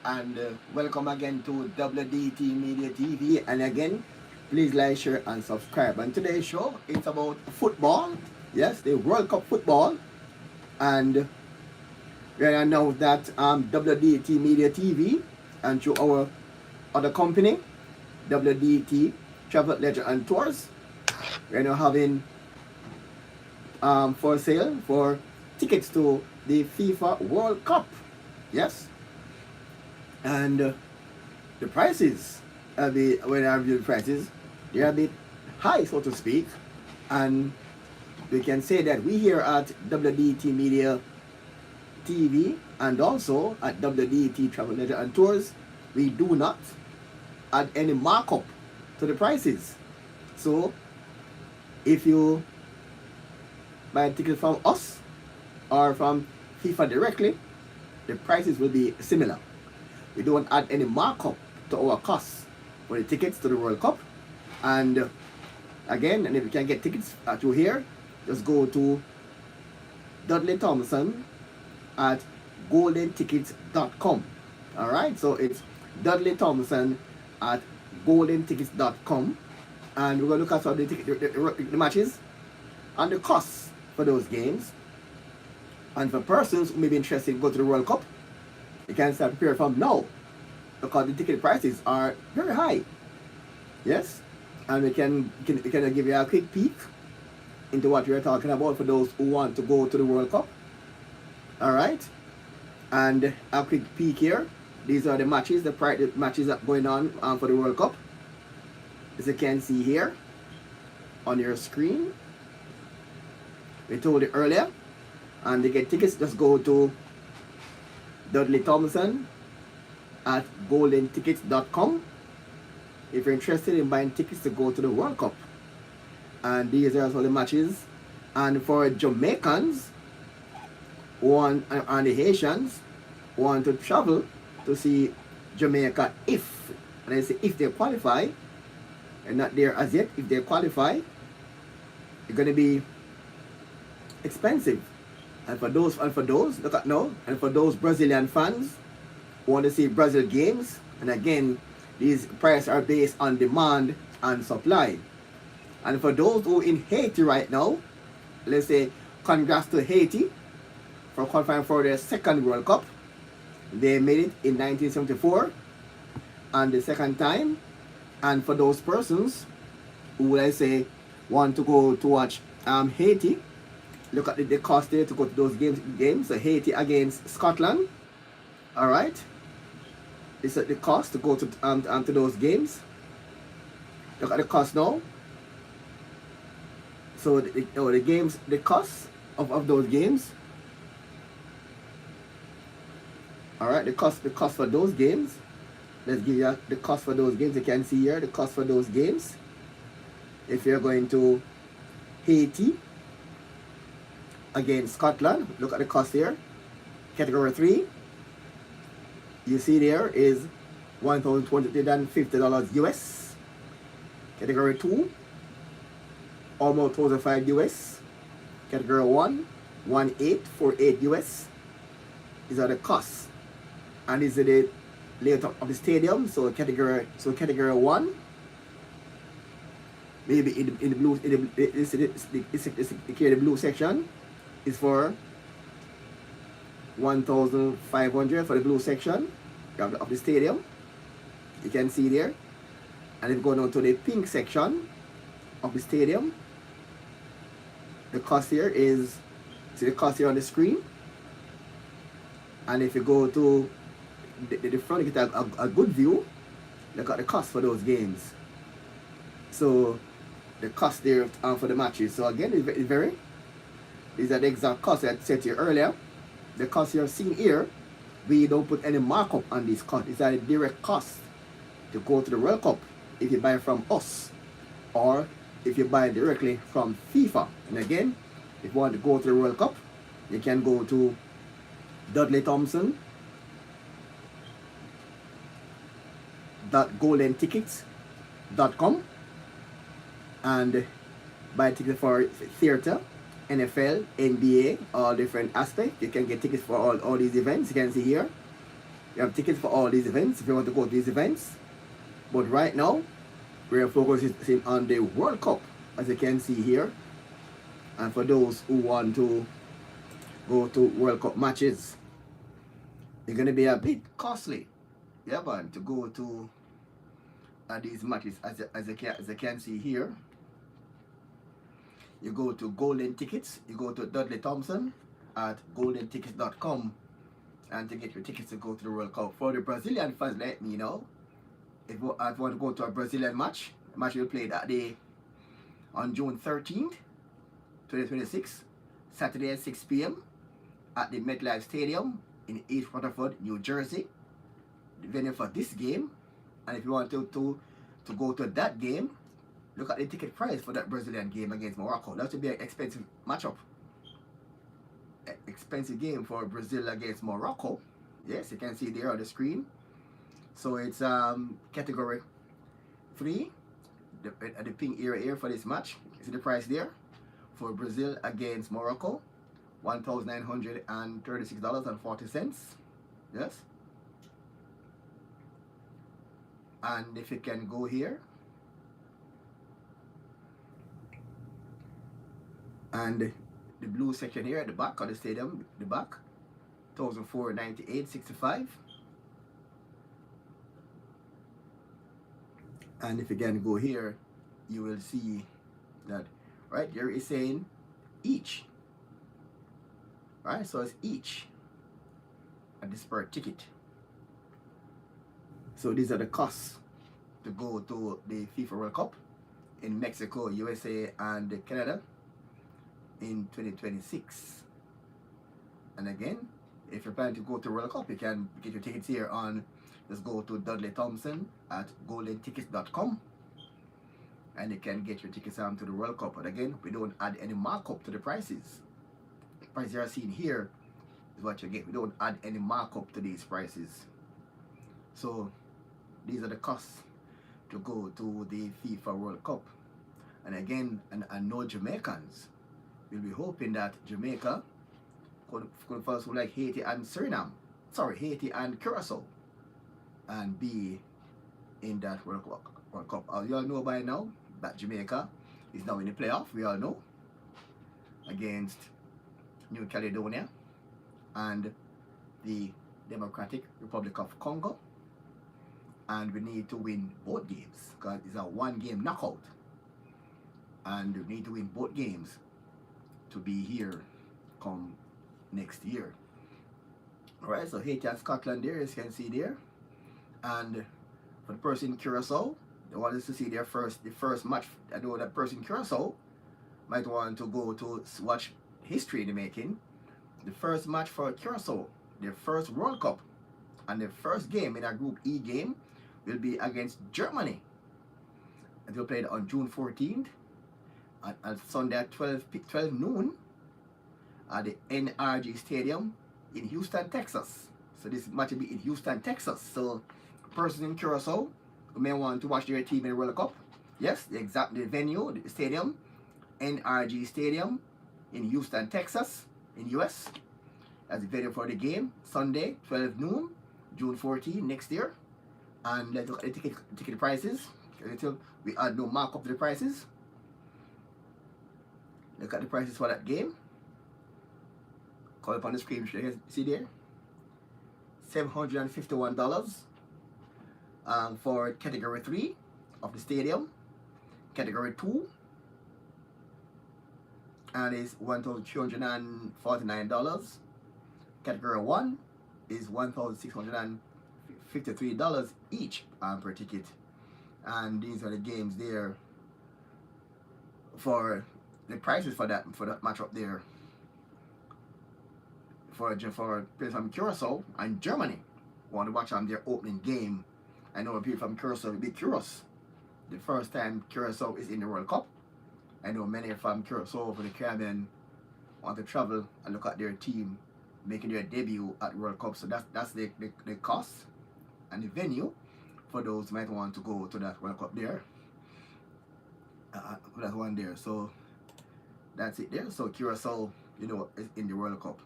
and welcome again to WDT Media TV. And again, please like, share, and subscribe. And today's show it's about football. Yes, the World Cup football. And we announced that WDT Media TV and through our other company, WDT Travel, Leisure, and Tours, we're now having for sale for tickets to the FIFA World Cup. Yes, and the prices, when I review the prices, they're a bit high, so to speak, and we can say that we here at WDT Media TV and also at WDT Travel, Leisure, and Tours, we do not add any markup to the prices. So if you buy a ticket from us or from FIFA directly, the prices will be similar. We don't add any markup to our costs for the tickets to the World Cup. And again, and if you can get tickets through here, just go to Dudley Thompson at goldentickets.com. Alright, so it's Dudley Thompson at goldentickets.com. And we're going to look at some of the matches and the costs for those games. And for persons who may be interested in going to the World Cup, you can start preparing from now because the ticket prices are very high. Yes, and we can give you a quick peek into what we are talking about for those who want to go to the World Cup. All right, and a quick peek here. These are the matches, the matches that are going on for the World Cup. As you can see here on your screen, we told you earlier. And to get tickets, just go to Dudley Thompson at goldentickets.com if you're interested in buying tickets to go to the World Cup. And these are also the matches. And for Jamaicans and the Haitians who want to travel to see Jamaica, if they qualify, and not there as yet, if they qualify, it's going to be expensive. And for those, look at now, and for those Brazilian fans who want to see Brazil games, and again, these prices are based on demand and supply. And for those who in Haiti right now, let's say congrats to Haiti for qualifying for their second World Cup. They made it in 1974, and the second time. And for those persons who, let's say, want to go to watch Haiti, look at the cost there to go to those games. So Haiti against Scotland. All right. It's the cost to go to those games. Look at the cost now. So the games, the cost of those games. All right. The cost for those games. Let's give you the cost for those games. You can see here the cost for those games. If you're going to Haiti against Scotland, look at the cost here. Category 3, you see there is $1,250 US. Category 2, almost $1,005 US. Category 1, $1,848 US. These are the costs, and these are the layout of the stadium. So category 1, maybe in the blue, the blue section is for 1,500 for the blue section of the stadium. You can see there. And if you go down to the pink section of the stadium, the cost here is, see the cost here on the screen. And if you go to the front, you get a good view. Look at the cost for those games. So the cost there for the matches. So again, it's very, these are the exact costs I said to you earlier. The costs you're seeing here, we don't put any markup on these costs. These are the direct costs to go to the World Cup if you buy from us or if you buy directly from FIFA. And again, if you want to go to the World Cup, you can go to Dudley Thompson goldentickets.com and buy tickets for theater, NFL, NBA, all different aspects. You can get tickets for all these events. You can see here. You have tickets for all these events if you want to go to these events. But right now, we're focusing on the World Cup, as you can see here. And for those who want to go to World Cup matches, it's going to be a bit costly. Yeah, man, to go to these matches, as you can see here. You go to Golden Tickets, you go to Dudley Thompson at goldentickets.com and to get your tickets to go to the World Cup. For the Brazilian fans, let me know if you want to go to a Brazilian match. The match will play that day on June 13th, 2026, Saturday at 6 p.m. at the MetLife Stadium in East Rutherford, New Jersey, the venue for this game. And if you want to go to that game, look at the ticket price for that Brazilian game against Morocco. That should be an expensive matchup. Expensive game for Brazil against Morocco. Yes, you can see there on the screen. So it's category 3, the pink area here for this match. You see the price there for Brazil against Morocco, $1,936.40. Yes. And if you can go here, and the blue section here at the back of the stadium, the back, $1,498.65. And if you can go here, you will see that right here is saying each. Right, so it's each at this per ticket. So these are the costs to go to the FIFA World Cup in Mexico, USA, and Canada in 2026. And again, if you're planning to go to World Cup, you can get your tickets here on, just go to Dudley Thompson at goldentickets.com and you can get your tickets on to the World Cup. But again, we don't add any markup to the prices. The prices you are seeing here is what you get. We don't add any markup to these prices. So these are the costs to go to the FIFA World Cup. And again, and no Jamaicans. We'll be hoping that Jamaica could first like Haiti and Suriname, Haiti and Curacao, and be in that World Cup. As you all know by now that Jamaica is now in the playoff. We all know, against New Caledonia and the Democratic Republic of Congo, and we need to win both games because it's a 1-game knockout, and we need to win both games to be here come next year. Alright, so Haiti and Scotland there, as you can see there. And for the person in Curacao, they wanted to see the first match. I know that person in Curacao might want to go to watch history in the making. The first match for Curacao, their first World Cup, and the first game in a Group E game will be against Germany. And they'll play it on June 14th at Sunday at 12 noon at the NRG Stadium in Houston, Texas. So this match will be in Houston, Texas. So person in Curacao who may want to watch their team in the World Cup, yes, the venue, the stadium, NRG Stadium in Houston, Texas, in US, as the venue for the game, Sunday, 12 noon, June 14 next year. And let's look at the ticket prices. Until we add no markup to the prices. Look at the prices for that game. Call up on the screen, see there, $751 for category 3 of the stadium. Category 2 and is $1,349. Category 1 is $1,653 each per ticket. And these are the games there for the prices for that matchup there. For players from Curacao and Germany want to watch their opening game. I know people from Curacao will be curious. The first time Curacao is in the World Cup. I know many from Curacao over the Caribbean want to travel and look at their team making their debut at World Cup. So that's the cost and the venue for those who might want to go to that World Cup there. That one there. So that's it there. So Curacao, is in the World Cup.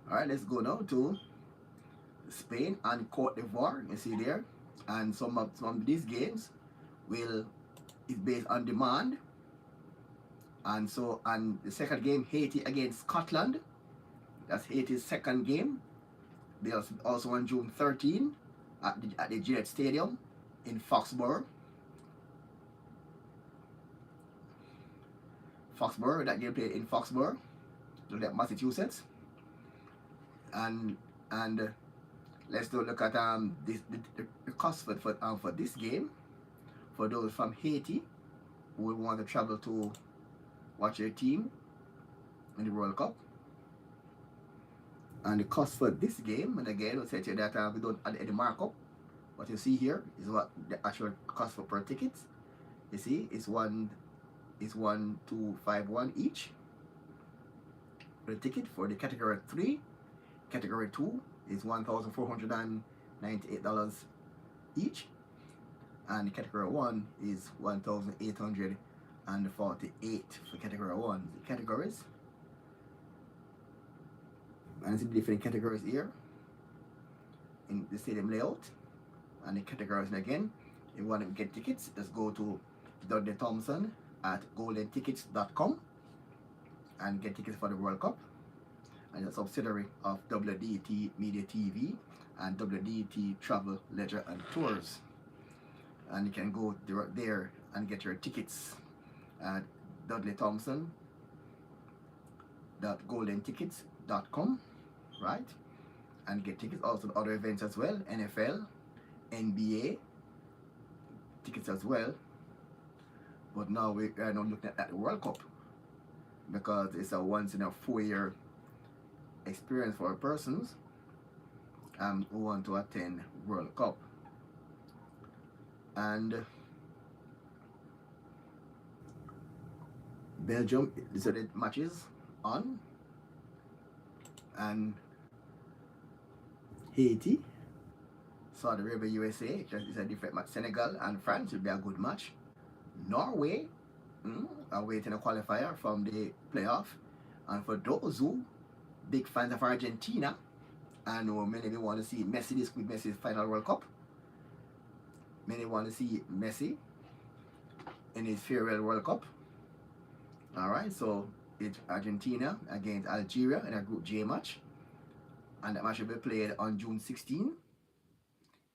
Alright, let's go now to Spain and Cote d'Ivoire. You see there, and some of these games will is based on demand. And the second game, Haiti against Scotland. That's Haiti's second game. They also on June 13 at the Gillette Stadium in Foxborough. That game played in Foxborough, Massachusetts. And let's look at the cost for this game for those from Haiti who will want to travel to watch their team in the World Cup. And the cost for this game, and again, we'll say to you that we don't add any markup. What you see here is what the actual cost for per ticket. You see, it's 1,251 each for the ticket for the category 3. Category 2 is $1,498 each, and the category 1 is $1,848 for category 1. The categories, and see the different categories here in the stadium layout and the categories. And again, if you want to get tickets, just go to Dudley Thompson at goldentickets.com and get tickets for the World Cup. And a subsidiary of WDT Media TV and WDT Travel, Leisure and Tours. And you can go there and get your tickets at dudleythompson.goldentickets.com, right? And get tickets also to other events as well, NFL, NBA tickets as well. But now we are now looking at the World Cup because it's a once in a 4-year experience for persons who want to attend World Cup. And Belgium, these are the matches on, and Haiti, Saudi Arabia, USA, is a different match. Senegal and France will be a good match. Norway awaiting a qualifier from the playoff. And for those who big fans of Argentina and many of you want to see Messi this week, Messi's final World Cup. Many want to see Messi in his farewell World Cup. Alright, so it's Argentina against Algeria in a Group J match. And that match will be played on June 16,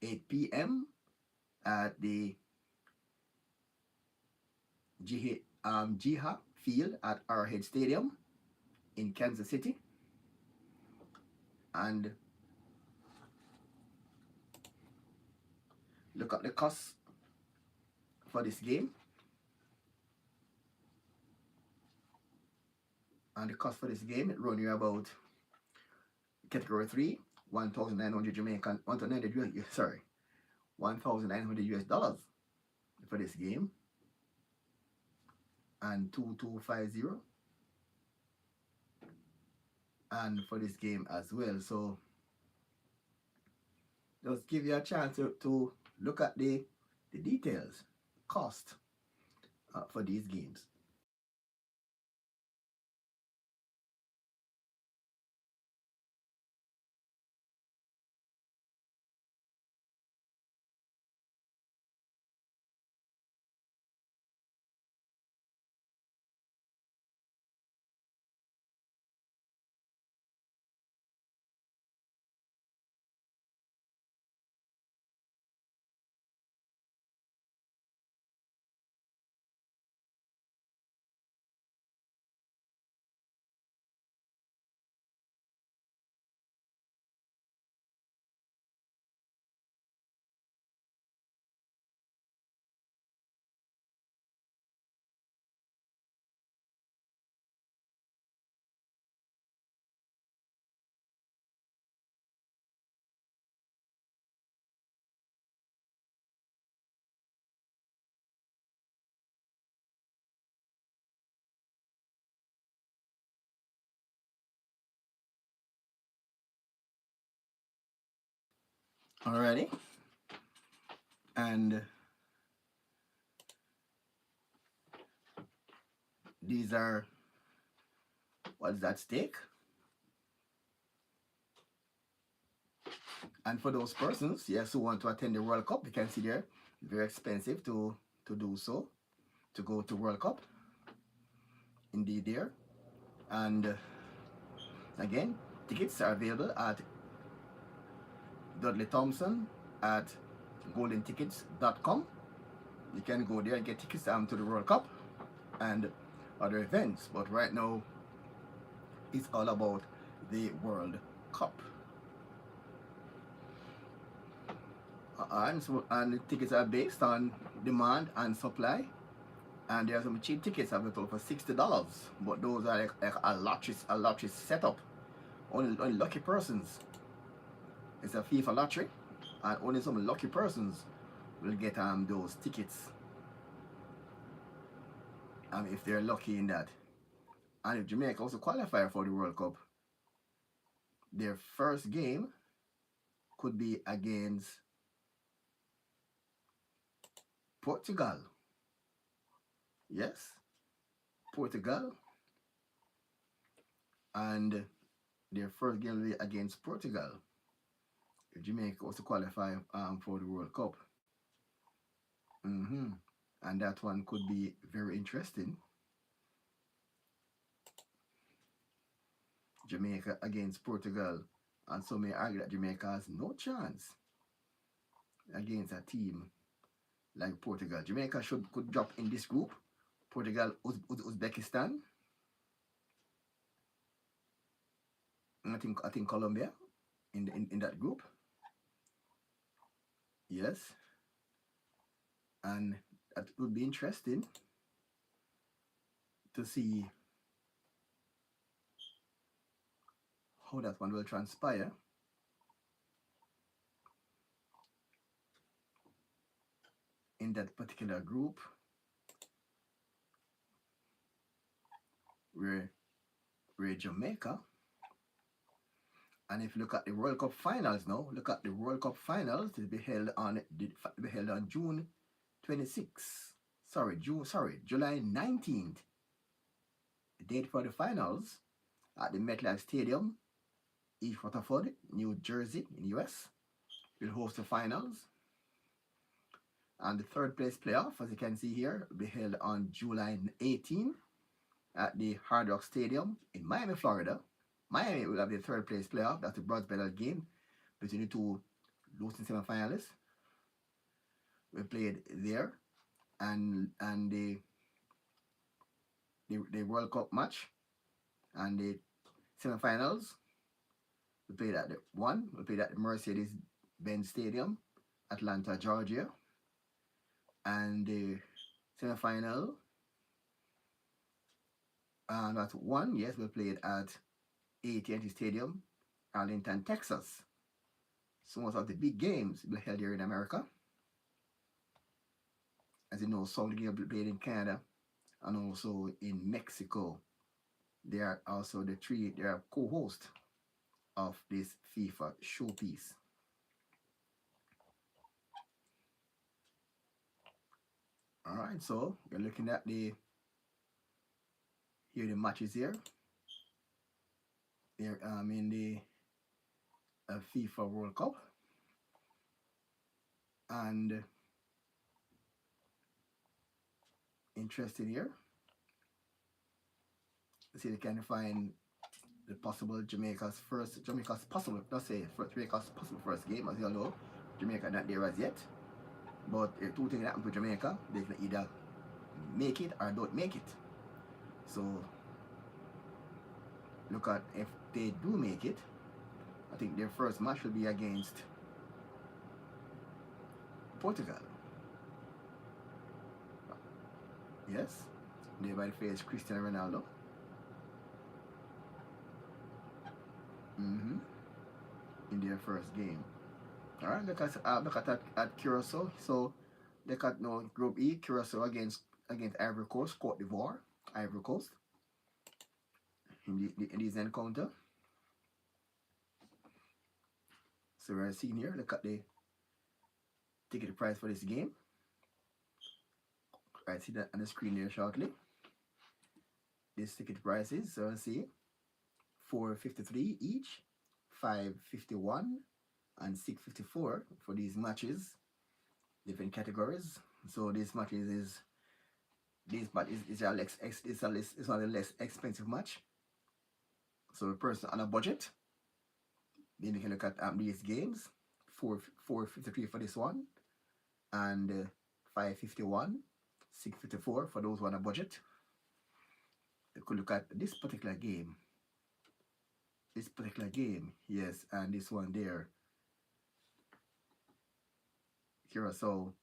8 p.m. at the Jiha Field at Arrowhead Stadium in Kansas City. And look at the cost for this game. And the cost for this game, it run you about category 3, 1,900 Jamaican, 1,900 US dollars for this game, and 2,250, and for this game as well. So just give you a chance to look at the details, cost for these games. Alrighty, and these are what's at stake. And for those persons, yes, who want to attend the World Cup, you can see there, very expensive to do so, to go to World Cup. Indeed there. And again, tickets are available at Dudley Thompson at goldentickets.com. You can go there and get tickets to the World Cup and other events. But right now, it's all about the World Cup. And the tickets are based on demand and supply. And there are some cheap tickets available for $60, but those are like a lottery setup. Only lucky persons. It's a FIFA lottery, and only some lucky persons will get those tickets. If they're lucky in that. And if Jamaica also qualify for the World Cup, their first game could be against Portugal. Yes, Portugal. And their first game will be against Portugal if Jamaica also qualify for the World Cup. And that one could be very interesting. Jamaica against Portugal. And some may argue that Jamaica has no chance against a team like Portugal. Jamaica could drop in this group. Portugal, Uzbekistan. And I think Colombia in that group. Yes. And that would be interesting to see how that one will transpire. In that particular group, where Jamaica, and if you look at the World Cup finals now, look at the World Cup finals to be held on June 26th. July 19th. The date for the finals at the MetLife Stadium, East Rutherford, New Jersey, in the US, will host the finals. And the third place playoff, as you can see here, will be held on July 18th at the Hard Rock Stadium in Miami, Florida. Miami will have the third place playoff. That's the bronze medal game between the two losing semifinalists. We played there, and the World Cup match and the semifinals. We played at the Mercedes-Benz Stadium, Atlanta, Georgia, and the semifinal. And that's one. Yes, we played at AT&T Stadium, Arlington, Texas. So most of the big games will be held here in America. As you know, some of the games will be played in Canada and also in Mexico. They are also they are co-hosts of this FIFA showpiece. All right, so you're looking at the matches here. They're in the FIFA World Cup, and interesting here. Let's see if they can find the possible Jamaica's possible first game. As you all know, Jamaica not there as yet. But if two things happen to Jamaica, they can either make it or don't make it. So look at if they do make it. I think their first match will be against Portugal. Yes, they might face Cristiano Ronaldo. In their first game. All right, look at Curacao. So look at Group E, Curacao against Ivory Coast, Cote d'Ivoire, Ivory Coast. In this encounter. So we're seeing here. Look at the ticket price for this game. I see that on the screen there shortly. This ticket prices. So see, $4.53 each, $5.51, and 654 for these matches, different categories. So these matches is a less it's one of the less expensive match. So a person on a budget, then you can look at these games, 453 for this one, and 551, 654 for those who on a budget. You could look at this particular game. Yes, and this one there, Curacao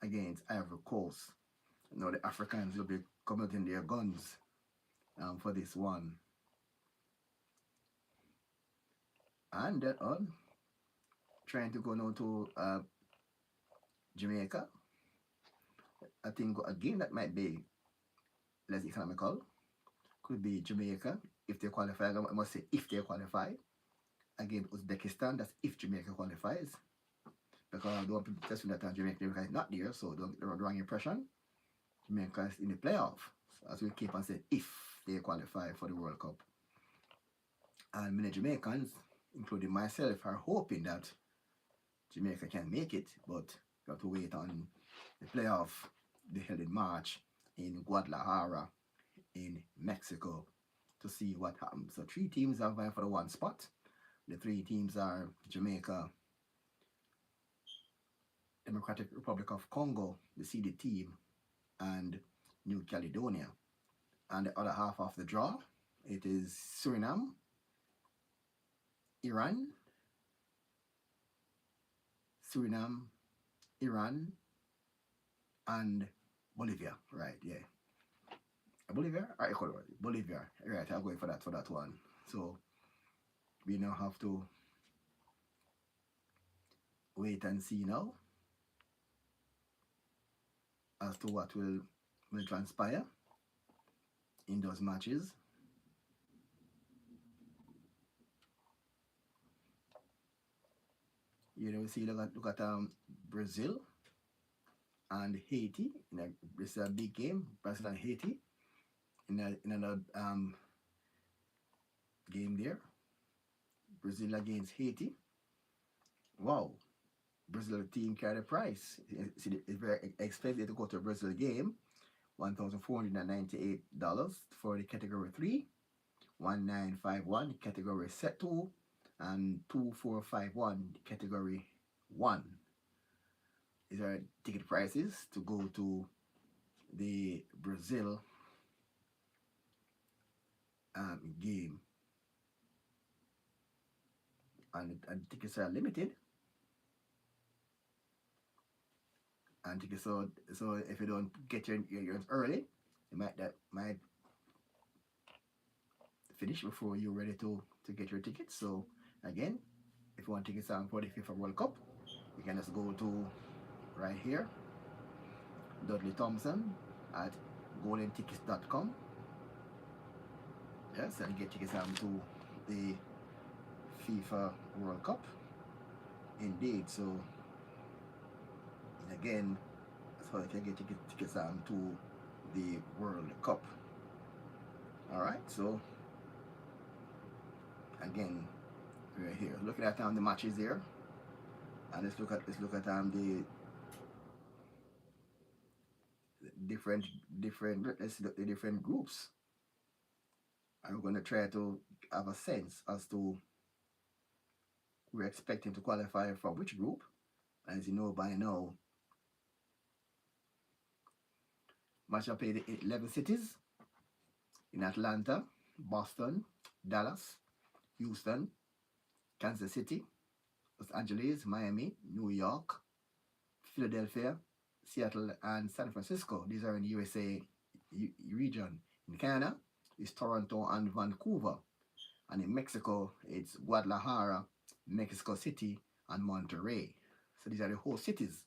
against Ivory Coast. Now the Africans will be coming out in their guns for this one. And that on, trying to go now to Jamaica. I think a game that might be less economical could be Jamaica if they qualify. I must say if they qualify. Again, Uzbekistan, that's if Jamaica qualifies. Because I don't want people to assume that Jamaica is not there, so don't get the wrong impression. Jamaica is in the playoff, so as we keep on saying, if they qualify for the World Cup. And many Jamaicans, including myself, are hoping that Jamaica can make it, but you have to wait on the playoff, they held in March in Guadalajara in Mexico to see what happens. So 3 teams are vying for the 1 spot. The 3 teams are Jamaica, Democratic Republic of Congo, the seeded team, and New Caledonia. And the other half of the draw, it is Suriname, Iran, and Bolivia. Right, yeah. Bolivia or Ecuador? Bolivia. Right, I'm going for that one. So we now have to wait and see now as to what will transpire in those matches. You know, see, look at Brazil and Haiti. This is a big game. Brazil and Haiti in another game there. Brazil against Haiti. Wow, Brazil team carry the price. It's very expensive to go to a Brazil game. $1,498 for the category 3, 1951 category set 2, and 2451 category 1. These are ticket prices to go to the Brazil game. And tickets are limited. And tickets, so if you don't get yours early, you might finish before you're ready to get your tickets. So again, if you want tickets for the FIFA World Cup, you can just go to right here, Dudley Thompson at goldentickets.com. Yes, and get tickets to the FIFA World Cup. Indeed, so again, that's how you can get tickets to the World Cup. All right, so again, right here, looking at the matches there, and let's look at the different let's look at the different groups. I'm going to try to have a sense as to we're expecting to qualify from which group. As you know by now, match are played in 11 cities in Atlanta, Boston, Dallas, Houston, Kansas City, Los Angeles, Miami, New York, Philadelphia, Seattle, and San Francisco. These are in the USA region. In Canada, it's Toronto and Vancouver. And in Mexico, it's Guadalajara, Mexico City, and Monterrey. So these are the whole cities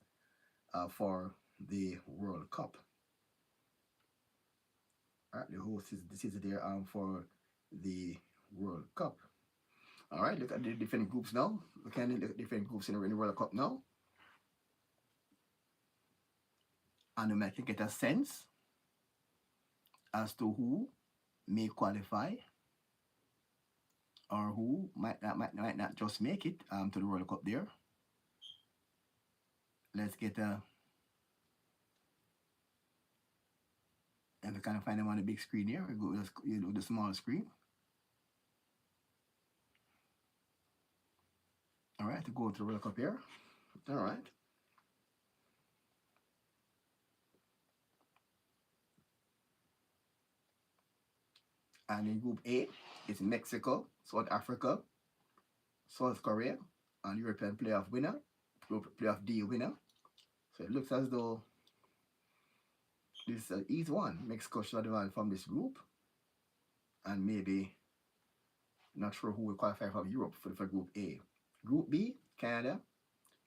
for the World Cup. All right, the whole cities there for the World Cup. All right, look at the different groups now. We can look at different groups in the World Cup now. And we might get a sense as to who may qualify or who might not just make it to the World Cup there. Let's get and we can find them on the big screen here. We go with the small screen. All right, to go to the World Cup here. All right. And in Group A, it's Mexico, South Africa, South Korea, and European playoff winner, playoff D winner. So it looks as though this is one. Mexico should advance from this group, and maybe not sure who will qualify from Europe for Group A. Group B, Canada,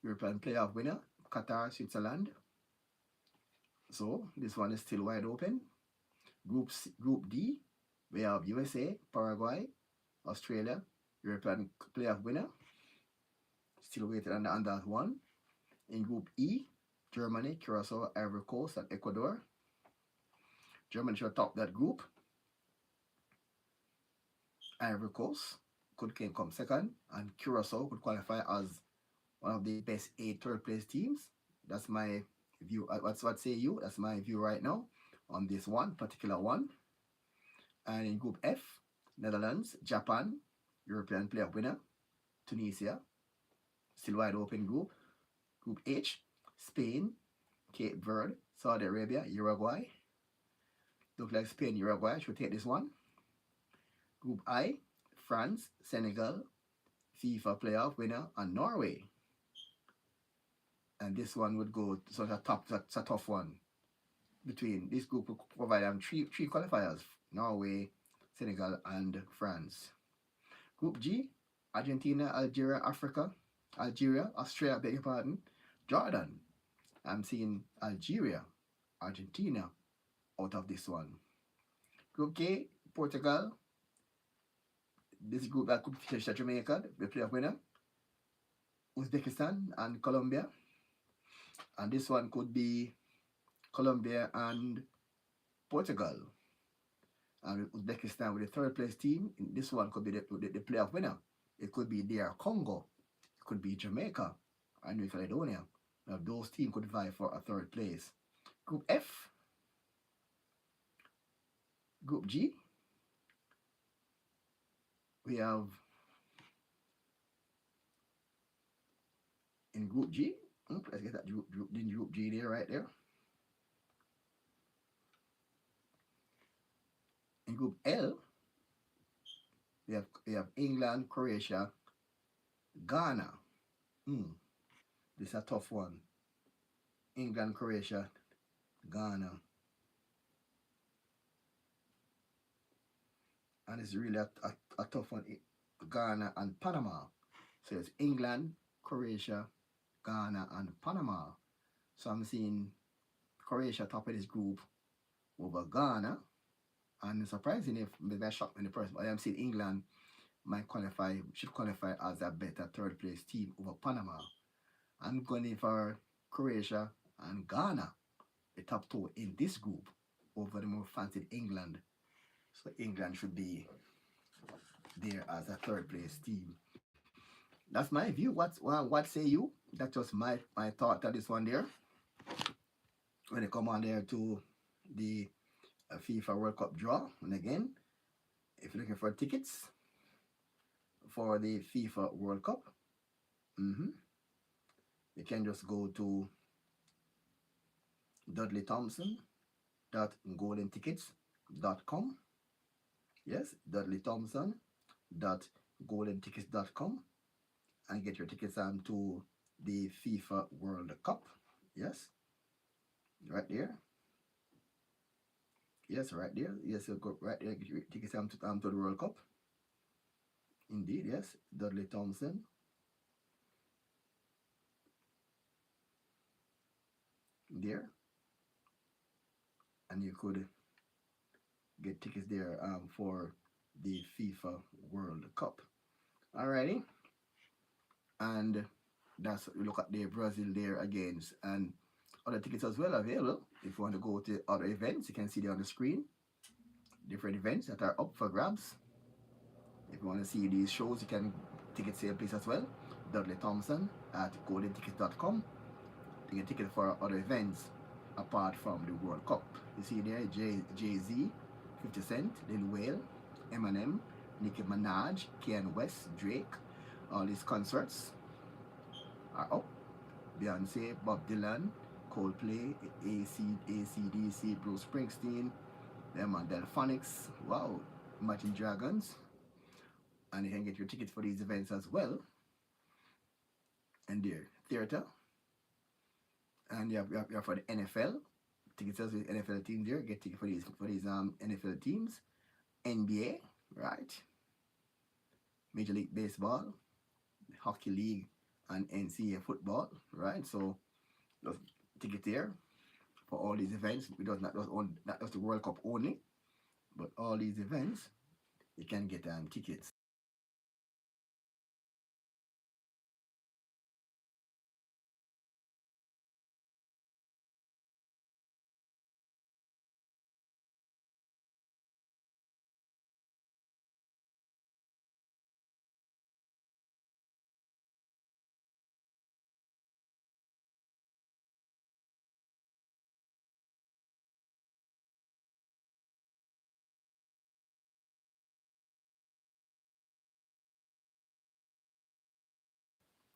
European playoff winner, Qatar, Switzerland. So this one is still wide open. Group D, we have USA, Paraguay, Australia, European playoff winner. Still waiting on that one. In Group E, Germany, Curacao, Ivory Coast, and Ecuador. Germany should top that group. Ivory Coast could come second, and Curacao could qualify as one of the best 8 third place teams. That's my view. What say you? That's my view right now on this one particular one. And in Group F, Netherlands, Japan, European playoff winner, Tunisia, still wide open group. Group H, Spain, Cape Verde, Saudi Arabia, Uruguay. Look like Spain, Uruguay should take this one. Group I, France, Senegal, FIFA playoff winner, and Norway. And this one would go, so that's a tough one. Between this group will provide three qualifiers: Norway, Senegal, and France. Group G, Argentina, Algeria, Australia, beg your pardon, Jordan. I'm seeing Algeria, Argentina out of this one. Group K, Portugal. This group that could feature Jamaica, the playoff winner, Uzbekistan, and Colombia. And this one could be Colombia and Portugal. And Uzbekistan with the third place team. This one could be the playoff winner. It could be DR Congo. It could be Jamaica and New Caledonia. Now those teams could vie for a third place. Group F. Group G. We have in Group G. Let's get that group G there, right there. In Group L, we have England, Croatia, Ghana. This is a tough one. England, Croatia, Ghana. And it's really a tough one. Ghana and Panama. So it's England, Croatia, Ghana, and Panama. So I'm seeing Croatia top of this group over Ghana. And surprisingly, maybe I shocked me in the person, but I'm seeing England should qualify as a better third place team over Panama. I'm going in for Croatia and Ghana, the top 2 in this group, over the more fancied England. So England should be there as a third place team. That's my view. What say you? That's just my thought on this one there. When they come on there to the FIFA World Cup draw, and again, if you're looking for tickets for the FIFA World Cup, you can just go to dudleythompson.goldentickets.com. Yes, dudleythompson.goldentickets.com, and get your tickets to the FIFA World Cup. Yes, right there. Yes, right there. Yes, you go right there. Get your tickets to the World Cup. Indeed, yes. Dudley Thompson. There. And you could get tickets there for the FIFA World Cup. Alrighty. And that's we look at the Brazil there against, and other tickets as well available. If you want to go to other events, you can see there on the screen different events that are up for grabs. If you want to see these shows, you can ticket sale place as well. Dudley Thompson at goldentickets.com to get tickets for other events apart from the World Cup. You see there Jay-Z, 50 Cent, Lil Wayne, Eminem, Nicki Minaj, Kanye West, Drake. All these concerts are up. Beyonce, Bob Dylan, Coldplay, AC/DC, Bruce Springsteen, them and Delphonics. Wow, Imagine Dragons. And you can get your tickets for these events as well. And their theater. And you have for the NFL. Tickets sales with NFL teams there. Get tickets for these NFL teams. NBA, right? Major League Baseball, Hockey League, and NCAA football, right? So those tickets there for all these events. We don't not just the World Cup only, but all these events you can get tickets.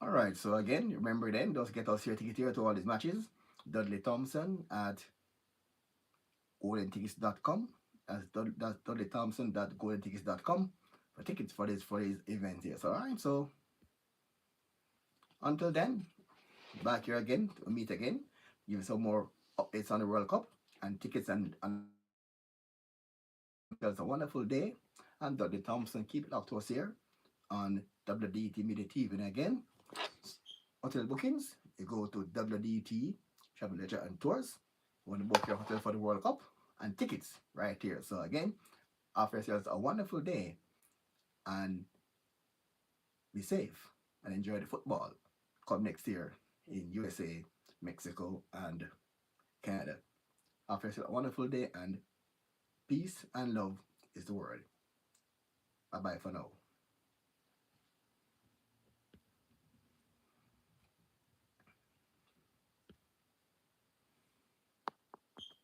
All right. So again, remember then, just get us your ticket here to all these matches. Dudley Thompson at goldentickets.com. That's Dudley Thompson at goldentickets.com for tickets for these events here. So all right. So until then, back here again to meet again. Give you some more updates on the World Cup and tickets and it's a wonderful day. I'm Dudley Thompson. Keep it up to us here on WDT Media TV. And again, hotel bookings, you go to WDT Travel Leisure and Tours. You want to book your hotel for the World Cup and tickets right here. So again, offer yourselves a wonderful day and be safe and enjoy the football. Come next year in USA, Mexico, and Canada. Offer yourself a wonderful day and peace and love is the word. Bye bye for now.